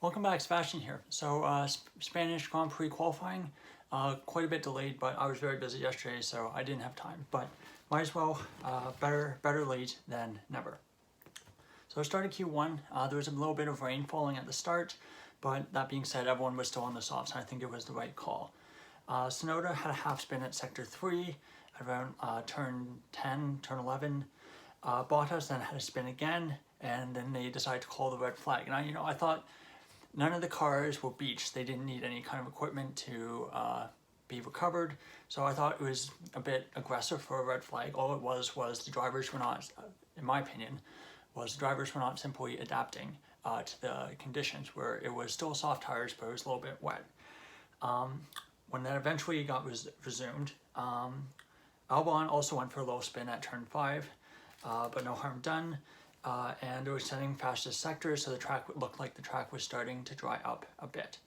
Welcome back, Sebastian here. So Spanish Grand Prix qualifying, quite a bit delayed, but I was very busy yesterday, so I didn't have time. But might as well, better late than never. So I started Q1. There was a little bit of rain falling at the start, but that being said, everyone was still on the softs, and I think it was the right call. Tsunoda had a half spin at sector 3, around turn 10, turn 11. Bottas then had a spin again, and then they decided to call the red flag. And I thought none of the cars were beached. They didn't need any kind of equipment to be recovered. So I thought it was a bit aggressive for a red flag. All it was the drivers were not, in my opinion, was the drivers were not simply adapting to the conditions where it was still soft tires, but it was a little bit wet. When that eventually got resumed, Albon also went for a low spin at turn 5, but no harm done. And it was setting fastest sector, so the track looked like the track was starting to dry up a bit.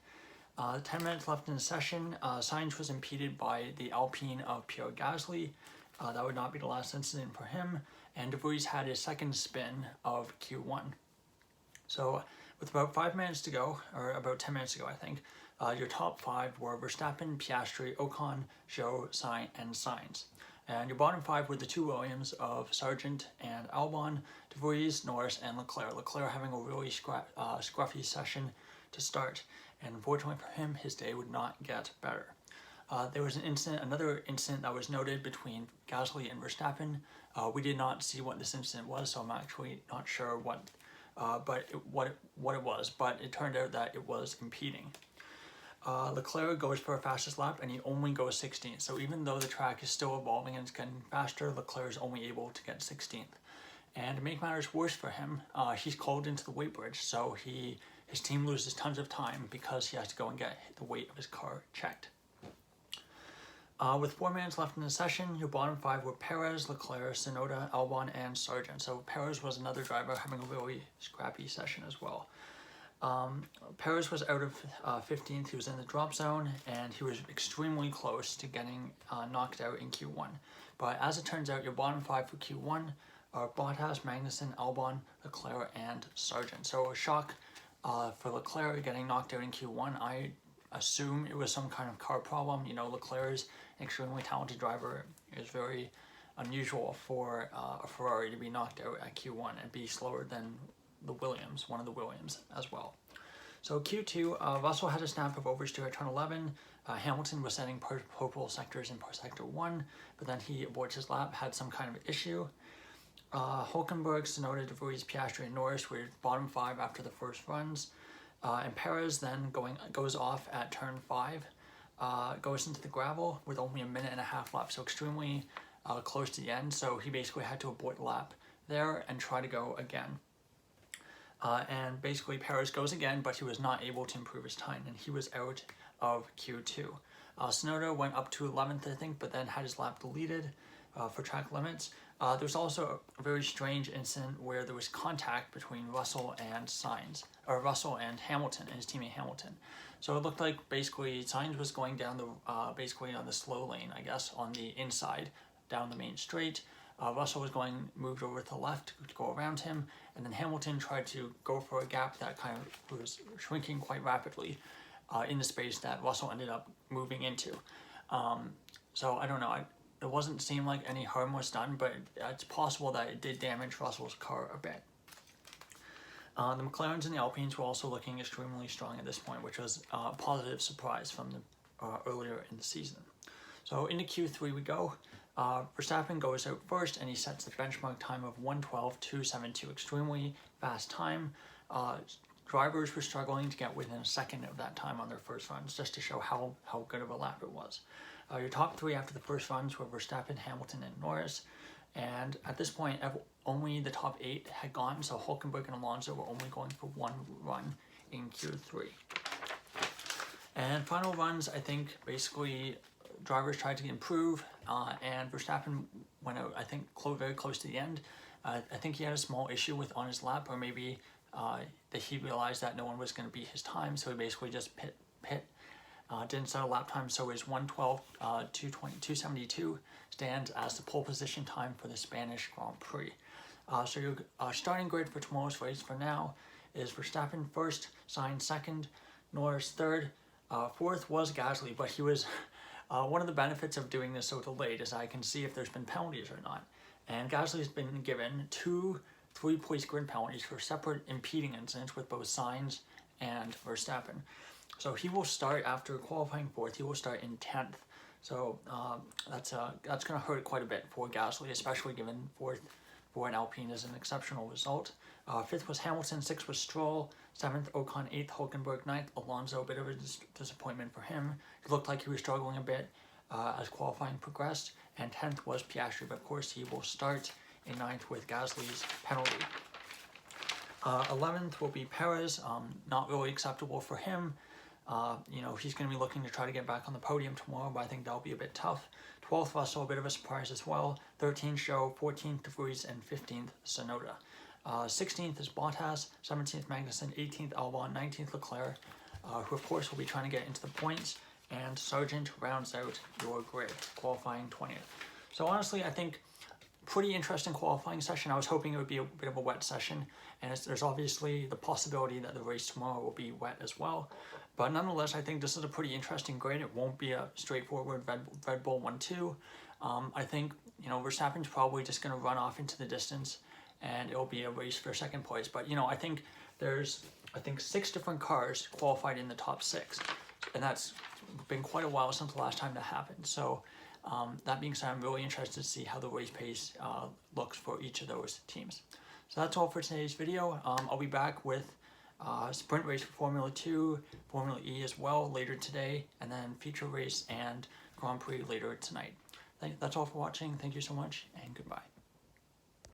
10 minutes left in the session, Sainz was impeded by the Alpine of Pierre Gasly. That would not be the last incident for him, and De Vries had his second spin of Q1. So with about 5 minutes to go, or about 10 minutes to go I think, your top 5 were Verstappen, Piastri, Ocon, Zhou, and Sainz. And your bottom 5 were the 2 Williams of Sargent and Albon, De Vries, Norris, and Leclerc. Leclerc having a really scruffy session to start, and unfortunately for him, his day would not get better. There was another incident that was noted between Gasly and Verstappen. We did not see what this incident was, so I'm actually not sure what it was, but it turned out that it was impeding. Leclerc goes for a fastest lap and he only goes 16th. So even though the track is still evolving and it's getting faster, Leclerc is only able to get 16th. And to make matters worse for him, he's called into the weight bridge, so his team loses tons of time because he has to go and get the weight of his car checked. With 4 minutes left in the session, your bottom 5 were Perez, Leclerc, Tsunoda, Albon, and Sargent. So Perez was another driver having a really scrappy session as well. Perez was out of 15th, he was in the drop zone, and he was extremely close to getting knocked out in Q1. But as it turns out, your bottom 5 for Q1 are Bottas, Magnussen, Albon, Leclerc, and Sargent. So a shock for Leclerc getting knocked out in Q1. I assume it was some kind of car problem. Leclerc is an extremely talented driver. It is very unusual for a Ferrari to be knocked out at Q1 and be slower than one of the Williams as well. So Q2, Russell had a snap of oversteer at turn 11. Hamilton was setting purple sectors in sector 1, but then he aborts his lap, had some kind of issue. Hülkenberg, Tsunoda, De Vries, Piastri, and Norris were bottom 5 after the first runs. And Perez then goes off at turn 5, goes into the gravel with only a minute and a half left, so extremely close to the end. So he basically had to abort the lap there and try to go again. And basically Perez goes again, but he was not able to improve his time, and he was out of Q2. Tsunoda went up to 11th, I think, but then had his lap deleted for track limits. There was also a very strange incident where there was contact between Russell and Hamilton, and his teammate Hamilton. So it looked like basically Sainz was going down basically on the slow lane, I guess, on the inside, down the main straight. Russell was moved over to the left to go around him, and then Hamilton tried to go for a gap that kind of was shrinking quite rapidly in the space that Russell ended up moving into. So I don't know, it wasn't seem like any harm was done, but it's possible that it did damage Russell's car a bit. The McLarens and the Alpines were also looking extremely strong at this point, which was a positive surprise from earlier in the season. So into Q3 we go. Verstappen goes out first and he sets the benchmark time of 1:12.272, extremely fast time. Drivers were struggling to get within a second of that time on their first runs, just to show how good of a lap it was. Your top 3 after the first runs were Verstappen, Hamilton, and Norris, and at this point only the top 8 had gone, so Hülkenberg and Alonso were only going for 1 run in Q3. And final runs, I think basically drivers tried to improve, and Verstappen went out, I think, very close to the end. I think he had a small issue on his lap, or maybe that he realized that no one was going to beat his time, so he basically just pit. Didn't set a lap time, so his 1:12.272 stands as the pole position time for the Spanish Grand Prix. So your starting grid for tomorrow's race for now is Verstappen first, Sainz second, Norris third, fourth was Gasly, but he was one of the benefits of doing this so delayed is I can see if there's been penalties or not. And Gasly's been given 2 3-place grid penalties for separate impeding incidents with both Sainz and Verstappen. So he will start after qualifying fourth. He will start in 10th. So that's going to hurt quite a bit for Gasly, especially given fourth for an Alpine is an exceptional result. Fifth was Hamilton, sixth was Stroll, seventh Ocon, eighth Hulkenberg, ninth Alonso. A bit of a disappointment for him. It looked like he was struggling a bit as qualifying progressed. And 10th was Piastri, but of course he will start in 9th with Gasly's penalty. 11th will be Perez, not really acceptable for him. He's going to be looking to try to get back on the podium tomorrow, but I think that'll be a bit tough. 12th, Russell, a bit of a surprise as well. 13th, Zhou, 14th, De Vries, and 15th, Tsunoda. 16th is Bottas, 17th, Magnussen, 18th, Albon, 19th, Leclerc, who of course will be trying to get into the points, and Sargent rounds out your grid, qualifying 20th. So honestly, I think pretty interesting qualifying session. I was hoping it would be a bit of a wet session, and there's obviously the possibility that the race tomorrow will be wet as well. But nonetheless, I think this is a pretty interesting grid. It won't be a straightforward Red Bull 1-2. I think Verstappen's probably just going to run off into the distance, and it'll be a race for second place. But I think there's 6 different cars qualified in the top 6, and that's been quite a while since the last time that happened. So that being said, I'm really interested to see how the race pace looks for each of those teams. So that's all for today's video. I'll be back with sprint race for Formula 2, Formula E as well later today, and then feature race and Grand Prix later tonight. That's all for watching. Thank you so much, and goodbye.